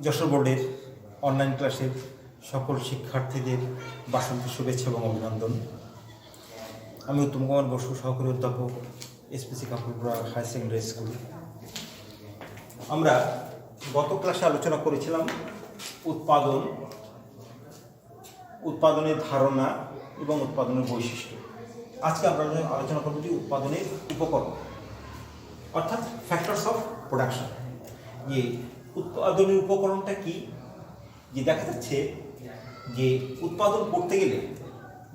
যশোর বোর্ডের অনলাইন ক্লাসের সকল শিক্ষার্থীদের বাসন্তী শুভেচ্ছা এবং অভিনন্দন। আমি উত্তম কুমার বসু, সহকারী অধ্যাপক, এসপিসি কাপুরপুরা হাই সেকেন্ডারি স্কুল। আমরা গত ক্লাসে আলোচনা করেছিলাম উৎপাদনের ধারণা এবং উৎপাদনের বৈশিষ্ট্য। আজকে আমরা আলোচনা করব যে উৎপাদনের উপকরণ, অর্থাৎ ফ্যাক্টরস অফ প্রোডাকশন। যে উৎপাদনের উপকরণটা কি, যে দেখা যাচ্ছে যে উৎপাদন করতে গেলে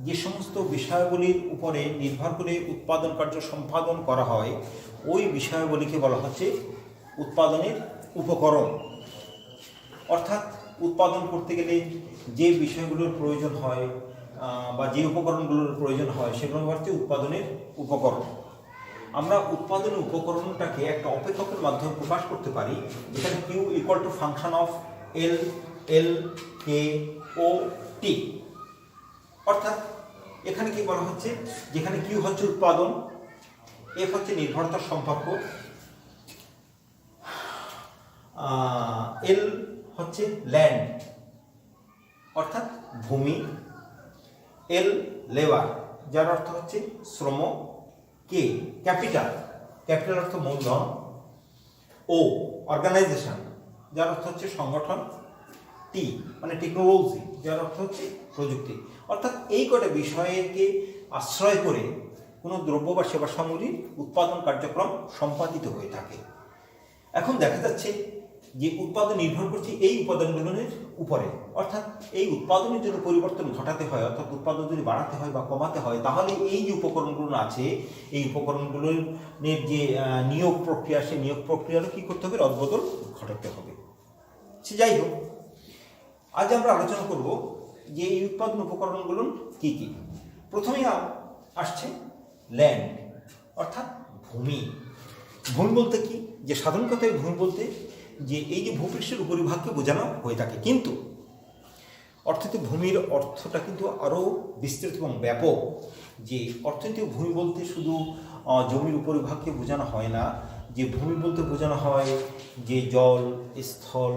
যে সমস্ত বিষয়াবলীর উপরে নির্ভর করে উৎপাদন কার্য সম্পাদন করা হয়, ওই বিষয়াবলীকে বলা হচ্ছে উৎপাদনের উপকরণ। অর্থাৎ উৎপাদন করতে গেলে যে বিষয়গুলোর প্রয়োজন হয় বা যে উপকরণগুলোর প্রয়োজন হয়, সেগুলো হচ্ছে উৎপাদনের উপকরণ। আমরা উৎপাদনের উপকরণটাকে একটা অপেক্ষকের মাধ্যমে প্রকাশ করতে পারি, যেখানে Q equal to function of L, L, K, O, T. অর্থাৎ এখানে কি বলা হচ্ছে, যেখানে কিউ হচ্ছে উৎপাদন, এফ হচ্ছে নির্ভরতার সম্পর্ক, এল হচ্ছে ল্যান্ড অর্থাৎ ভূমি, এল লেবার যার অর্থ হচ্ছে শ্রম, কে ক্যাপিটাল, ক্যাপিটাল অর্থ মূলধন, ও অর্গানাইজেশন যার অর্থ হচ্ছে সংগঠন, টি মানে টেকনোলজি যার অর্থ হচ্ছে প্রযুক্তি। অর্থাৎ এই কটা বিষয়কে আশ্রয় করে কোনো দ্রব্য বা সেবা সামগ্রীর উৎপাদন কার্যক্রম সম্পাদিত হয়ে থাকে। এখন দেখা যাচ্ছে যে উৎপাদন নির্ভর করছে এই উপাদানগুলোর উপরে। অর্থাৎ এই উৎপাদনের জন্য পরিবর্তন ঘটাতে হয়, অর্থাৎ উৎপাদন যদি বাড়াতে হয় বা কমাতে হয়, তাহলে এই যে উপকরণগুলো আছে, এই উপকরণগুলোর যে নিয়োগ প্রক্রিয়া, সেই নিয়োগ প্রক্রিয়ারও কী করতে হবে, রদবদল ঘটাতে হবে। সে যাই হোক, আজ আমরা আলোচনা করব যে এই উৎপাদন উপকরণগুলো কী কী। প্রথমেই আসছে ল্যান্ড অর্থাৎ ভূমি। ভূমি বলতে কি, যে সাধারণ কথায় ভূমি বলতে যে এই যে ভূপৃষ্ঠের উপরিভাগকে বোঝানো হয়ে থাকে, কিন্তু অর্থনৈতিক ভূমির অর্থটা কিন্তু আরও বিস্তৃত এবং ব্যাপক। যে অর্থনৈতিক ভূমি বলতে শুধু জমির উপরিভাগকে বোঝানো হয় না, যে ভূমি বলতে বোঝানো হয় যে জল, স্থল,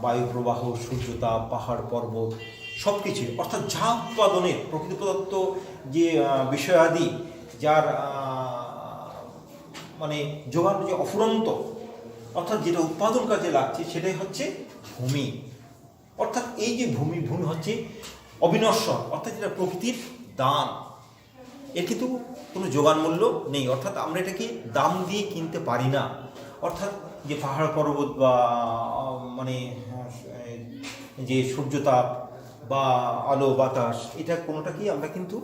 বায়ু প্রবাহ, সূর্যতাপ, পাহাড় পর্বত সব কিছুই, অর্থাৎ যা উৎপাদনের প্রকৃতি প্রদত্ত যে বিষয়াদি, যার মানে যোগান যে অফুরন্ত, অর্থাৎ যেটা উৎপাদন কাজে লাগছে, সেটাই হচ্ছে ভূমি। অর্থাৎ এই যে ভূমি হচ্ছে অবিনশ্বর, অর্থাৎ যেটা প্রকৃতির দান, এর কিন্তু কোনো যোগান মূল্য নেই। অর্থাৎ আমরা এটাকে দাম দিয়ে কিনতে পারি না। অর্থাৎ যে পাহাড় পর্বত বা মানে যে সূর্যতাপ বা আলো বাতাস, এটা কোনোটাকেই আমরা কিন্তু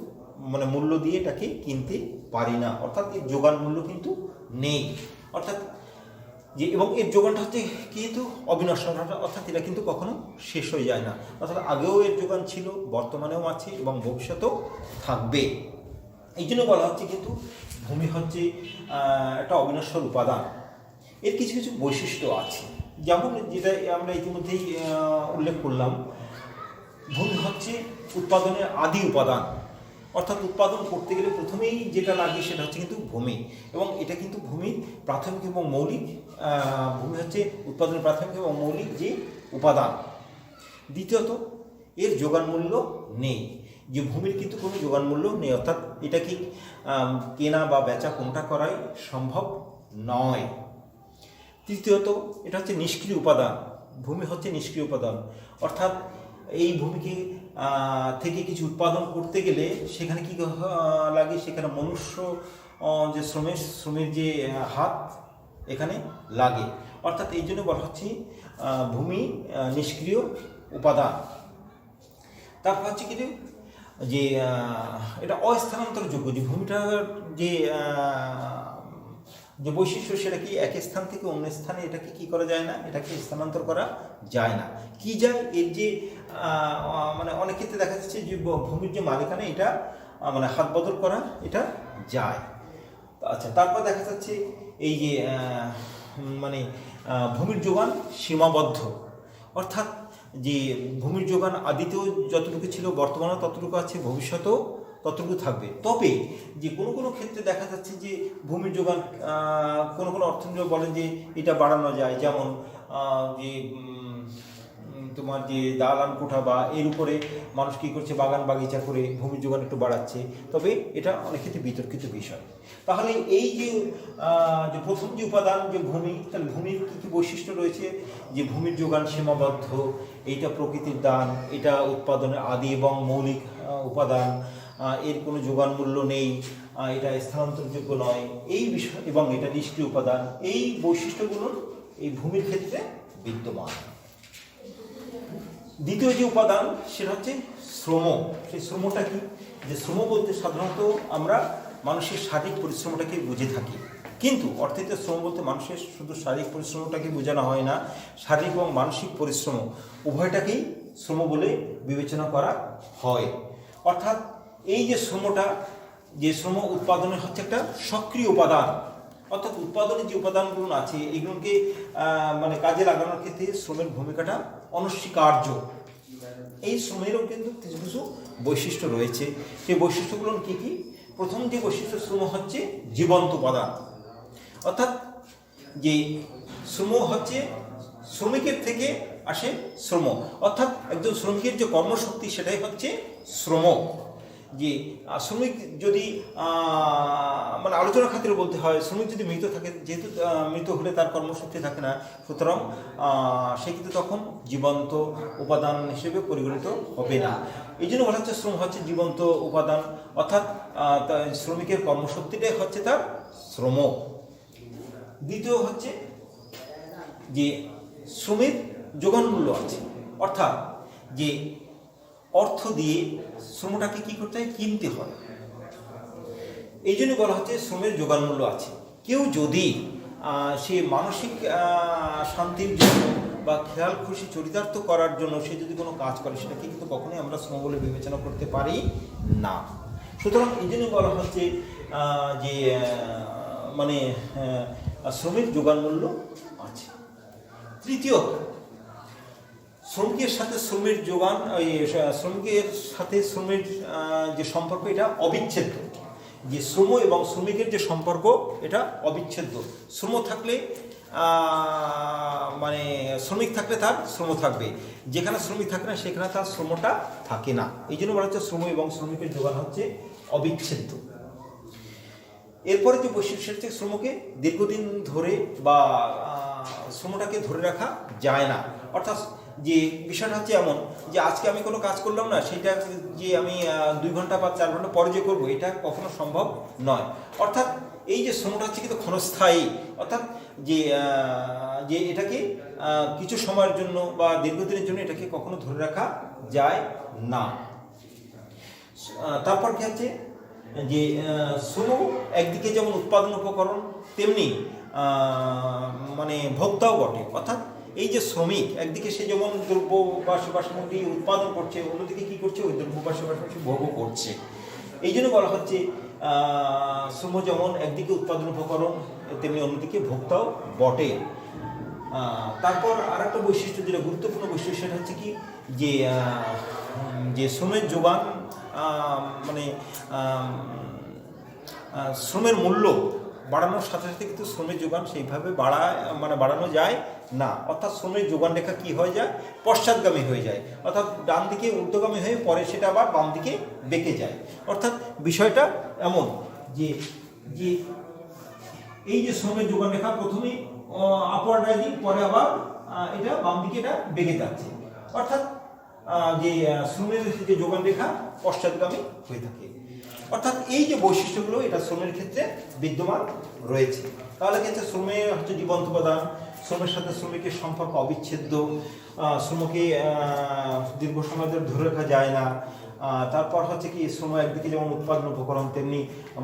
মানে মূল্য দিয়ে এটাকে কিনতে পারি না। অর্থাৎ এর যোগান মূল্য কিন্তু নেই। অর্থাৎ যে এবং এর যোগানটা হচ্ছে কিন্তু অবিনশ্বর, অর্থাৎ এটা কিন্তু কখনো শেষ হয়ে যায় না। অর্থাৎ আগেও এর যোগান ছিল, বর্তমানেও আছে এবং ভবিষ্যতেও থাকবে। এই জন্য বলা হচ্ছে কিন্তু ভূমি হচ্ছে একটা অবিনশ্বর উপাদান। এর কিছু কিছু বৈশিষ্ট্য আছে, যেমন যেটা আমরা ইতিমধ্যেই উল্লেখ করলাম, ভূমি হচ্ছে উৎপাদনের আদি উপাদান। অর্থাৎ উৎপাদন করতে গেলে প্রথমেই যেটা লাগে সেটা হচ্ছে কিন্তু ভূমি, এবং এটা কিন্তু ভূমির প্রাথমিক এবং মৌলিক, ভূমি হচ্ছে উৎপাদনের প্রাথমিক এবং মৌলিক যে উপাদান। দ্বিতীয়ত, এর যোগান মূল্য নেই, যে ভূমির কিন্তু কোনো যোগান মূল্য নেই। অর্থাৎ এটা কি কেনা বা বেচা কোনটা করাই সম্ভব নয়। তৃতীয়ত, এটা হচ্ছে নিষ্ক্রিয় উপাদান। ভূমি হচ্ছে নিষ্ক্রিয় উপাদান, অর্থাৎ এই ভূমিকে থেকে কিছু উৎপাদন করতে গেলে সেখানে কি লাগে, সেখানে মনুষ্য যে শ্রমের যে হাত এখানে লাগে। অর্থাৎ এই জন্য বলা হচ্ছে ভূমি নিষ্ক্রিয় উপাদান। তারপর হচ্ছে কি যে এটা অস্থানান্তরযোগ্য, যে ভূমিটার যে বৈশিষ্ট্য, সেটা কি এক স্থান থেকে অন্য স্থানে এটাকে কি করা যায় না, এটাকে স্থানান্তর করা যায় না। কি যায়, এর যে মানে অনেক ক্ষেত্রে দেখা যাচ্ছে যে ভূমির যে মালিকানা, এটা মানে হাত বদল করা এটা যায়। আচ্ছা, তারপর দেখা যাচ্ছে এই যে মানে ভূমির যোগান সীমাবদ্ধ। অর্থাৎ যে ভূমির যোগান আদিতেও যতটুকু ছিল, বর্তমানেও ততটুকু আছে, ভবিষ্যতেও ততটুকু থাকবে। তবে যে কোনো কোনো ক্ষেত্রে দেখা যাচ্ছে যে ভূমির যোগান কোনো কোনো অর্থনীতি বলেন যে এটা বাড়ানো যায়, যেমন যে তোমার যে দালান কোঠা বা এর উপরে মানুষ কী করছে, বাগান বাগিচা করে ভূমির যোগান একটু বাড়াচ্ছে, তবে এটা অনেক ক্ষেত্রে বিতর্কিত বিষয়। তাহলে এই যে প্রথম যে উপাদান যে ভূমি, তাহলে ভূমির কী কী বৈশিষ্ট্য রয়েছে, যে ভূমির যোগান সীমাবদ্ধ, এইটা প্রকৃতির দান, এটা উৎপাদনের আদি এবং মৌলিক উপাদান, এর কোনো যোগান মূল্য নেই, এটা স্থানান্তরযোগ্য নয়, এই বিষয়, এবং এটা নিষ্ক্রিয় উপাদান, এই বৈশিষ্ট্যগুলো এই ভূমির ক্ষেত্রে বিদ্যমান। দ্বিতীয় যে উপাদান সেটা হচ্ছে শ্রম। সেই শ্রমটা কি, যে শ্রম বলতে সাধারণত আমরা মানুষের শারীরিক পরিশ্রমটাকে বুঝে থাকি, কিন্তু অর্থেতে শ্রম বলতে মানুষের শুধু শারীরিক পরিশ্রমটাকে বোঝানো হয় না, শারীরিক এবং মানসিক পরিশ্রম উভয়টাকেই শ্রম বলে বিবেচনা করা হয়। অর্থাৎ এই যে শ্রমটা, যে শ্রম উৎপাদনের হচ্ছে একটা সক্রিয় উপাদান, অর্থাৎ উৎপাদনের যে উপাদানগুলো আছে এগুলোকে মানে কাজে লাগানোর ক্ষেত্রে শ্রমের ভূমিকাটা অনস্বীকার্য। এই শ্রমেরও কিন্তু কিছু কিছু বৈশিষ্ট্য রয়েছে। সেই বৈশিষ্ট্যগুলো কী কী? প্রথম যে বৈশিষ্ট্য শ্রম হচ্ছে জীবন্ত উপাদান, অর্থাৎ যে শ্রম হচ্ছে শ্রমিকের থেকে আসে শ্রম, অর্থাৎ একজন শ্রমিকের যে কর্মশক্তি সেটাই হচ্ছে শ্রম। যে শ্রমিক যদি মানে আলোচনার খাতিরে বলতে হয়, শ্রমিক যদি মৃত থাকে, যেহেতু মৃত হলে তার কর্মশক্তি থাকে না, সুতরাং সে কিন্তু তখন জীবন্ত উপাদান হিসেবে পরিগণিত হবে না। এই জন্য বলা হচ্ছে শ্রম হচ্ছে জীবন্ত উপাদান, অর্থাৎ শ্রমিকের কর্মশক্তিটাই হচ্ছে তার শ্রম। দ্বিতীয় হচ্ছে যে শ্রমের যোগান মূল্য আছে, অর্থাৎ যে অর্থ দিয়ে শ্রমটাকে কি করতে হয়, কিনতে হয়। এই জন্য বলা হচ্ছে শ্রমের যোগান মূল্য আছে। কেউ যদি সে মানসিক শান্তির জন্য বা খেয়াল খুশি চরিতার্থ করার জন্য সে যদি কোনো কাজ করে, সেটাকে কিন্তু কখনোই আমরা শ্রম বলে বিবেচনা করতে পারি না। সুতরাং এই জন্য বলা হচ্ছে যে মানে শ্রমের যোগান মূল্য আছে। তৃতীয়, শ্রমিকের সাথে শ্রমের যোগান, শ্রমিকের সাথে শ্রমের যে সম্পর্ক এটা অবিচ্ছেদ্য। যে শ্রম এবং শ্রমিকের যে সম্পর্ক এটা অবিচ্ছেদ্য। শ্রম থাকলে মানে শ্রমিক থাকলে তার শ্রম থাকবে, যেখানে শ্রমিক থাকে না সেখানে তার শ্রমটা থাকে না। এই জন্য বলা হচ্ছে শ্রম এবং শ্রমিকের যোগান হচ্ছে অবিচ্ছেদ্য। এরপরে যে বৈশিষ্ট্য হচ্ছে শ্রমকে দীর্ঘদিন ধরে বা শ্রমটাকে ধরে রাখা যায় না। অর্থাৎ যে বিষয়টা হচ্ছে এমন যে আজকে আমি কোনো কাজ করলাম না, সেটা যে আমি 2 ঘন্টা বা 4 ঘন্টা পরে যে করবো, এটা কখনো সম্ভব নয়। অর্থাৎ এই যে শ্রমটা হচ্ছে কিন্তু ক্ষণস্থায়ী, অর্থাৎ যে এটাকে কিছু সময়ের জন্য বা দীর্ঘদিনের জন্য এটাকে কখনো ধরে রাখা যায় না। তারপর কি হচ্ছে যে শ্রম একদিকে যেমন উৎপাদন উপকরণ, তেমনি মানে ভোক্তাও বটে। অর্থাৎ এই যে শ্রমিক একদিকে সে যেমন দ্রব্য বা সেবা সামগ্রী উৎপাদন করছে, অন্যদিকে কী করছে, ওই দ্রব্য বা সেবা সামগ্রী ভোগও করছে। এই জন্য বলা হচ্ছে শ্রম যেমন একদিকে উৎপাদন উপকরণ, তেমনি অন্যদিকে ভোক্তাও বটে। তারপর আর একটা বৈশিষ্ট্য, যেটা গুরুত্বপূর্ণ বৈশিষ্ট্য, সেটা হচ্ছে কি যে শ্রমের যোগান মানে শ্রমের মূল্য বাড়ানোর সাথে সাথে কিন্তু শ্রমের যোগান সেইভাবে বাড়ানো যায় না। অর্থাৎ শ্রমের যোগান রেখা কী হয়ে যায়, পশ্চাৎগামী হয়ে যায়। অর্থাৎ ডান দিকে ঊর্ধ্বগামী হয়ে পরে সেটা আবার বাম দিকে বেঁকে যায়। অর্থাৎ বিষয়টা এমন যে এই যে শ্রমের যোগান রেখা প্রথমেই আপওয়ার্ড রাইজিং, পরে আবার এটা বাম দিকে এটা বেঁকে যাচ্ছে। অর্থাৎ যে শ্রমের যে যোগান রেখা পশ্চাৎগামী হয়ে থাকে। অর্থাৎ এই যে বৈশিষ্ট্যগুলো এটা শ্রমের ক্ষেত্রে বিদ্যমান রয়েছে। তাহলে ক্ষেত্রে শ্রমের হচ্ছে জীবন্ত উপাদান, শ্রমের সাথে শ্রমিকের সম্পর্ক অবিচ্ছেদ্য, শ্রমকে দীর্ঘ সময় ধরে রাখা যায় না। তারপর হচ্ছে কি শ্রম একদিকে যেমন উৎপাদন উপকরণ, তেমনি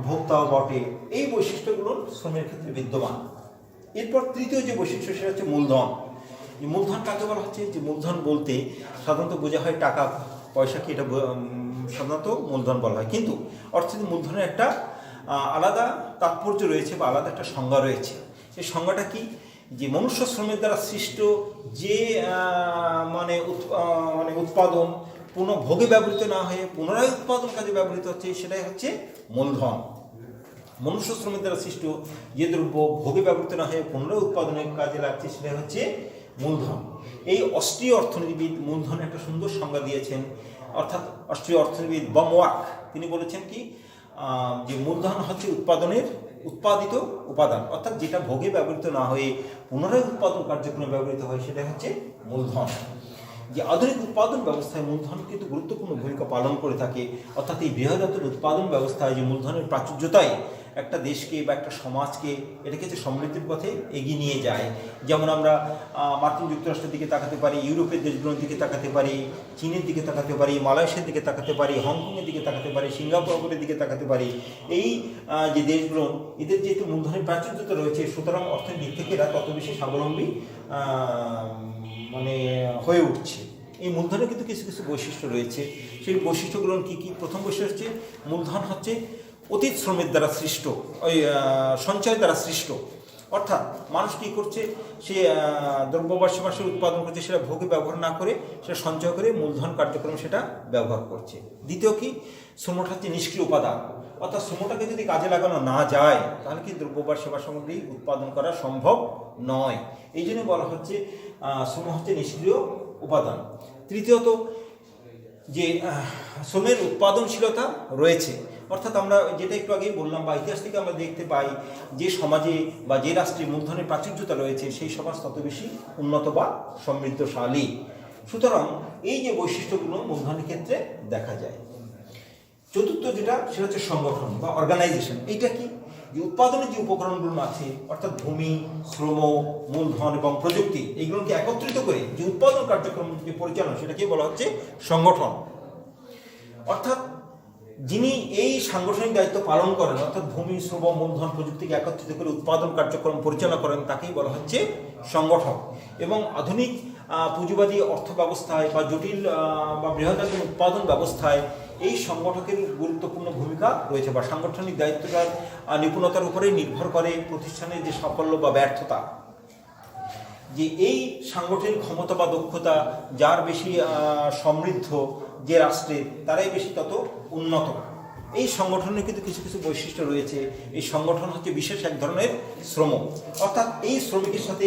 ভোক্তাও বটে। এই বৈশিষ্ট্যগুলো শ্রমের ক্ষেত্রে বিদ্যমান। এরপর তৃতীয় যে বৈশিষ্ট্য সেটা হচ্ছে মূলধন। এই মূলধন কাকে বলা হচ্ছে, যে মূলধন বলতে সাধারণত বোঝা হয় টাকা পয়সাকে, এটা সাধারণত মূলধন বলা হয়। কিন্তু অর্থাৎ মূলধনের একটা আলাদা তাৎপর্য রয়েছে বা আলাদা একটা সংজ্ঞা রয়েছে। সেই সংজ্ঞাটা কি, যে মনুষ্য শ্রমের দ্বারা সৃষ্ট যে মানে উৎপাদন ভোগে ব্যবহৃত না হয়ে পুনরায় উৎপাদন কাজে ব্যবহৃত হচ্ছে, সেটাই হচ্ছে মূলধন। মনুষ্য শ্রমের দ্বারা সৃষ্ট যে দ্রব্য ভোগে ব্যবহৃত না হয়ে পুনরায় উৎপাদনের কাজে লাগছে, সেটাই হচ্ছে মূলধন। এই অস্ট্রীয় অর্থনীতিবিদ মূলধনের একটা সুন্দর সংজ্ঞা দিয়েছেন, অর্থাৎ অস্ট্রীয় অর্থনীতিবিদ বমওয়াক তিনি বলেছেন কি, যে মূলধন হচ্ছে উৎপাদিত উপাদান, অর্থাৎ যেটা ভোগে ব্যবহৃত না হয়ে পুনরায় উৎপাদন কার্যক্রমে ব্যবহৃত হয় সেটা হচ্ছে মূলধন। যে আধুনিক উৎপাদন ব্যবস্থায় মূলধন কিন্তু গুরুত্বপূর্ণ ভূমিকা পালন করে থাকে, অর্থাৎ এই বৃহদায়তন উৎপাদন ব্যবস্থায় যে মূলধনের প্রাচুর্যতাই একটা দেশকে বা একটা সমাজকে এটাকে হচ্ছে সমৃদ্ধির পথে এগিয়ে নিয়ে যায়। যেমন আমরা মার্কিন যুক্তরাষ্ট্রের দিকে তাকাতে পারি, ইউরোপের দেশগুলোর দিকে তাকাতে পারি, চীনের দিকে তাকাতে পারি, মালয়েশিয়ার দিকে তাকাতে পারি, হংকংয়ের দিকে তাকাতে পারি, সিঙ্গাপুরের দিকে তাকাতে পারি। এই যে দেশগুলো, এদের যেহেতু মূলধনের প্রাচুর্যতা রয়েছে, সুতরাং অর্থের দিক থেকে এরা তত বেশি স্বাবলম্বী হয়ে উঠছে। এই মূলধনের কিন্তু কিছু কিছু বৈশিষ্ট্য রয়েছে। সেই বৈশিষ্ট্যগুলো কী কী? প্রথম বৈশিষ্ট্য হচ্ছে মূলধন হচ্ছে অতীত শ্রমের দ্বারা সৃষ্ট, সঞ্চয় দ্বারা সৃষ্ট। অর্থাৎ মানুষ কী করছে, সে দ্রব্য বা সেবা উৎপাদন করছে, সেটা ভোগে ব্যবহার না করে সেটা সঞ্চয় করে মূলধন কার্যক্রম সেটা ব্যবহার করছে। দ্বিতীয় কি, শ্রমটা হচ্ছে নিষ্ক্রিয় উপাদান, অর্থাৎ শ্রমটাকে যদি কাজে লাগানো না যায় তাহলে কি দ্রব্য বা সেবা সামগ্রী উৎপাদন করা সম্ভব নয়। এই জন্য বলা হচ্ছে শ্রম হচ্ছে নিষ্ক্রিয় উপাদান। তৃতীয়ত, যে শ্রমের উৎপাদনশীলতা রয়েছে, অর্থাৎ আমরা যেটা একটু আগেই বললাম বা ইতিহাস থেকে আমরা দেখতে পাই, যে সমাজে বা যে রাষ্ট্রে মূলধনের প্রাচুর্যতা রয়েছে সেই সমাজ তত বেশি উন্নত বা সমৃদ্ধশালী। সুতরাং এই যে বৈশিষ্ট্যগুলো মূলধনের ক্ষেত্রে দেখা যায়। চতুর্থ যেটা, সেটা হচ্ছে সংগঠন বা অর্গানাইজেশন। এইটা কি, যে উৎপাদনের যে উপকরণগুলো আছে, অর্থাৎ ভূমি, শ্রম, মূলধন এবং প্রযুক্তি, এইগুলোকে একত্রিত করে যে উৎপাদন কার্যক্রম যে পরিচালনা, সেটাকে বলা হচ্ছে সংগঠন। অর্থাৎ যিনি এই সাংগঠনিক দায়িত্ব পালন করেন, অর্থাৎ ভূমি, শ্রম, মূলধন, প্রযুক্তিকে একত্রিত করে উৎপাদন কার্যক্রম পরিচালনা করেন, তাকেই বলা হচ্ছে সংগঠন। এবং আধুনিক পুঁজিবাদী অর্থ ব্যবস্থায় বা জটিল বা বৃহদায়তন উৎপাদন ব্যবস্থায় এই সংগঠকের গুরুত্বপূর্ণ ভূমিকা রয়েছে, বা সাংগঠনিক দায়িত্বটার নিপুণতার উপরেই নির্ভর করে প্রতিষ্ঠানের যে সাফল্য বা ব্যর্থতা। যে এই সাংগঠনিক ক্ষমতা বা দক্ষতা যার বেশি সমৃদ্ধ যে রাষ্ট্রে, তারাই বেশি তত উন্নত। এই সংগঠনের কিন্তু কিছু কিছু বৈশিষ্ট্য রয়েছে। এই সংগঠন হচ্ছে বিশেষ এক ধরনের শ্রম, অর্থাৎ এই শ্রমিকের সাথে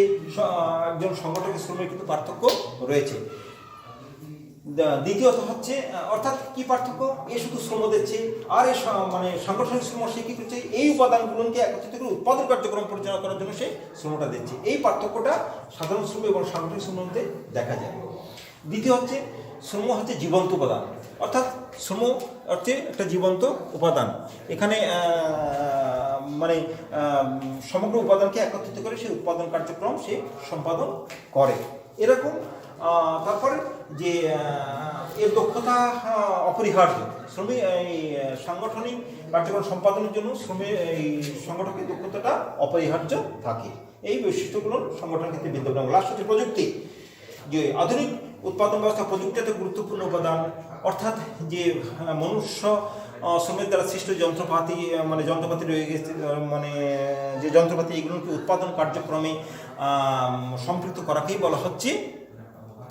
একজন সংগঠকের শ্রমের কিন্তু পার্থক্য রয়েছে। দ্বিতীয়ত হচ্ছে, অর্থাৎ কি পার্থক্য, এ শুধু শ্রম দিচ্ছে, আর এ সাংগঠনিক শ্রম সে কি করছে, এই উপাদানগুলোকে একত্রিত করে উৎপাদন কার্যক্রম পরিচালনা করার জন্য সে শ্রমটা দিচ্ছে। এই পার্থক্যটা সাধারণ শ্রম এবং সাংগঠনিক শ্রমের মধ্যে দেখা যায়। দ্বিতীয় হচ্ছে, শ্রম হচ্ছে জীবন্ত উপাদান, অর্থাৎ শ্রম হচ্ছে একটা জীবন্ত উপাদান। এখানে সমগ্র উপাদানকে একত্রিত করে সে উৎপাদন কার্যক্রম সে সম্পাদন করে। এরকম তারপরে যে এর দক্ষতা অপরিহার্য, শ্রমিক এই সাংগঠনিক কার্যক্রম সম্পাদনের জন্য এই সংগঠনের দক্ষতাটা অপরিহার্য থাকে। এই বৈশিষ্ট্যগুলো সংগঠনের ক্ষেত্রে বিদ্যমান। লাস্ট হচ্ছে প্রযুক্তি। যে আধুনিক উৎপাদন ব্যবস্থা প্রযুক্তি একটা গুরুত্বপূর্ণ উপাদান, অর্থাৎ যে মনুষ্য শ্রমের দ্বারা সৃষ্ট যন্ত্রপাতি যন্ত্রপাতি রয়ে গেছে, যে যন্ত্রপাতি, এগুলোকে উৎপাদন কার্যক্রমে সম্পৃক্ত করাকেই বলা হচ্ছে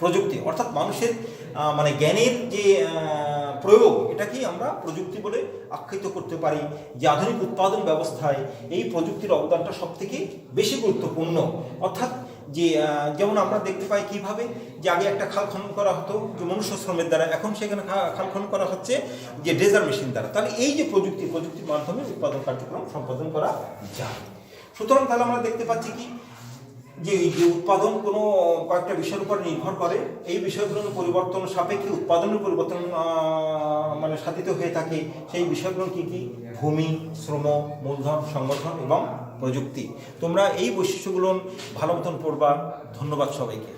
প্রযুক্তি। অর্থাৎ মানুষের জ্ঞানের যে প্রয়োগ, এটাকেই আমরা প্রযুক্তি বলে আখ্যায়িত করতে পারি। যে আধুনিক উৎপাদন ব্যবস্থায় এই প্রযুক্তির অবদানটা সবথেকে বেশি গুরুত্বপূর্ণ। অর্থাৎ যে যেমন আমরা দেখতে পাই কিভাবে, যে আগে একটা খাল খনন করা হতো যে মনুষ্য শ্রমের দ্বারা, এখন সেখানে খাল খনন করা হচ্ছে যে ড্রেজার মেশিন দ্বারা। তাহলে এই যে প্রযুক্তির মাধ্যমে উৎপাদন কার্যক্রম সম্পাদন করা যায়। সুতরাং তাহলে আমরা দেখতে পাচ্ছি কি, যে উৎপাদন কোনো কয়েকটা বিষয়ের উপর নির্ভর করে। এই বিষয়গুলোর পরিবর্তন সাপেক্ষে উৎপাদনের পরিবর্তন সাধিত হয়ে থাকে। সেই বিষয়গুলো কি কি? ভূমি, শ্রম, মূলধন, সংগঠন এবং প্রযুক্তি। তোমরা এই বৈশিষ্ট্যগুলো ভালো মতন পড়বা। ধন্যবাদ সবাইকে।